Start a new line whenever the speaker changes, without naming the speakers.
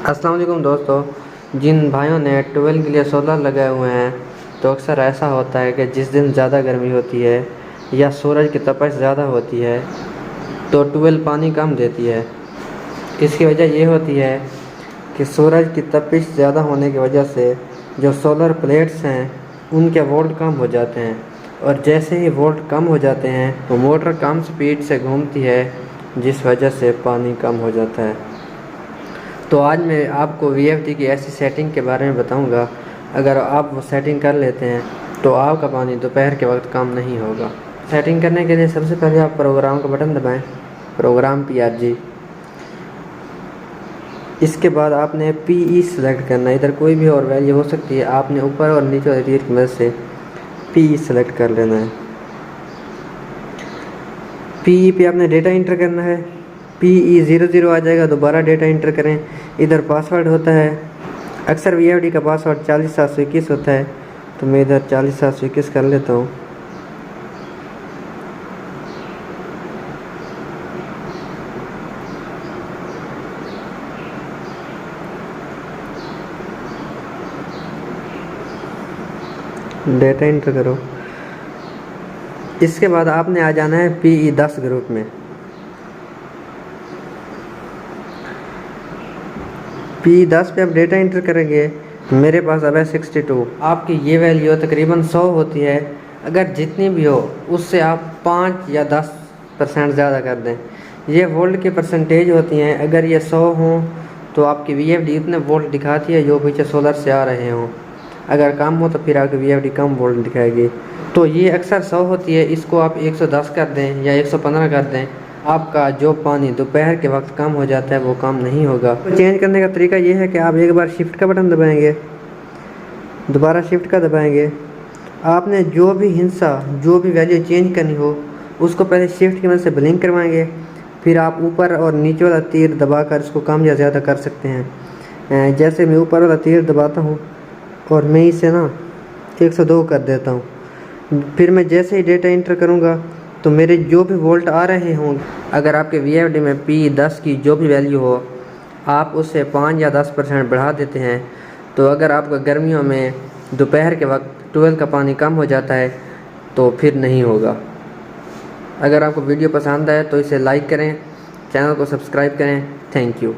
अस्सलाम वालेकुम दोस्तों, जिन भाइयों ने ट्यूबवेल के लिए सोलर लगाए हुए हैं तो अक्सर ऐसा होता है कि जिस दिन ज़्यादा गर्मी होती है या सूरज की तपिश ज़्यादा होती है तो ट्यूबवेल पानी कम देती है। इसकी वजह ये होती है कि सूरज की तपिश ज़्यादा होने की वजह से जो सोलर प्लेट्स हैं उनके वोल्ट कम हो जाते हैं, और जैसे ही वोल्ट कम हो जाते हैं तो मोटर कम स्पीड से घूमती है, जिस वजह से पानी कम हो जाता है। तो आज मैं आपको VFD की ऐसी सेटिंग के बारे में बताऊंगा, अगर आप वो सेटिंग कर लेते हैं तो आपका पानी दोपहर के वक्त कम नहीं होगा। सेटिंग करने के लिए सबसे पहले आप प्रोग्राम का बटन दबाएं, प्रोग्राम PRG। इसके बाद आपने PE सेलेक्ट करना है, इधर कोई भी और वैल्यू हो सकती है, आपने ऊपर और नीचे वाले तीर की मदद से PE सेलेक्ट कर लेना है। PE पे आपने डेटा इंटर करना है, PE00 आ जाएगा, दोबारा डेटा इंटर करें। इधर पासवर्ड होता है, अक्सर VFD का पासवर्ड 40721 होता है, तो मैं इधर 40721 कर लेता हूँ। डेटा इंटर करो। इसके बाद आपने आ जाना है PE10 ग्रुप में। PE10 पे आप डेटा इंटर करेंगे, मेरे पास अब है 62। आपकी ये वैल्यू तकरीबन 100 होती है, अगर जितनी भी हो उससे आप 5 या 10% ज़्यादा कर दें। ये वोल्ट की परसेंटेज होती हैं, अगर ये 100 हों तो आपकी VFD इतने वोल्ट दिखाती है जो पीछे सोलर से आ रहे हों, अगर कम हो तो फिर आपकी VFD कम वोल्ट दिखाएगी। तो ये अक्सर 100 होती है, इसको आप 110 कर दें या 115 कर दें, आपका जो पानी दोपहर के वक्त कम हो जाता है वो कम नहीं होगा। तो चेंज करने का तरीका ये है कि आप एक बार शिफ्ट का बटन दबाएंगे, दोबारा शिफ्ट का दबाएंगे। आपने जो भी हिस्सा, जो भी वैल्यू चेंज करनी हो उसको पहले शिफ्ट की मदद से ब्लिंक करवाएंगे, फिर आप ऊपर और नीचे वाला तीर दबाकर इसको कम या ज़्यादा कर सकते हैं। जैसे मैं ऊपर वाला तीर दबाता हूँ और मैं इसे ना 102 कर देता हूँ, फिर मैं जैसे ही डेटा इंटर करूँगा तो मेरे जो भी वोल्ट आ रहे हों, अगर आपके VFD में PE10 की जो भी वैल्यू हो आप उससे 5 या 10% बढ़ा देते हैं, तो अगर आपका गर्मियों में दोपहर के वक्त ट्यूबवेल का पानी कम हो जाता है तो फिर नहीं होगा। अगर आपको वीडियो पसंद आए तो इसे लाइक करें, चैनल को सब्सक्राइब करें। Thank you.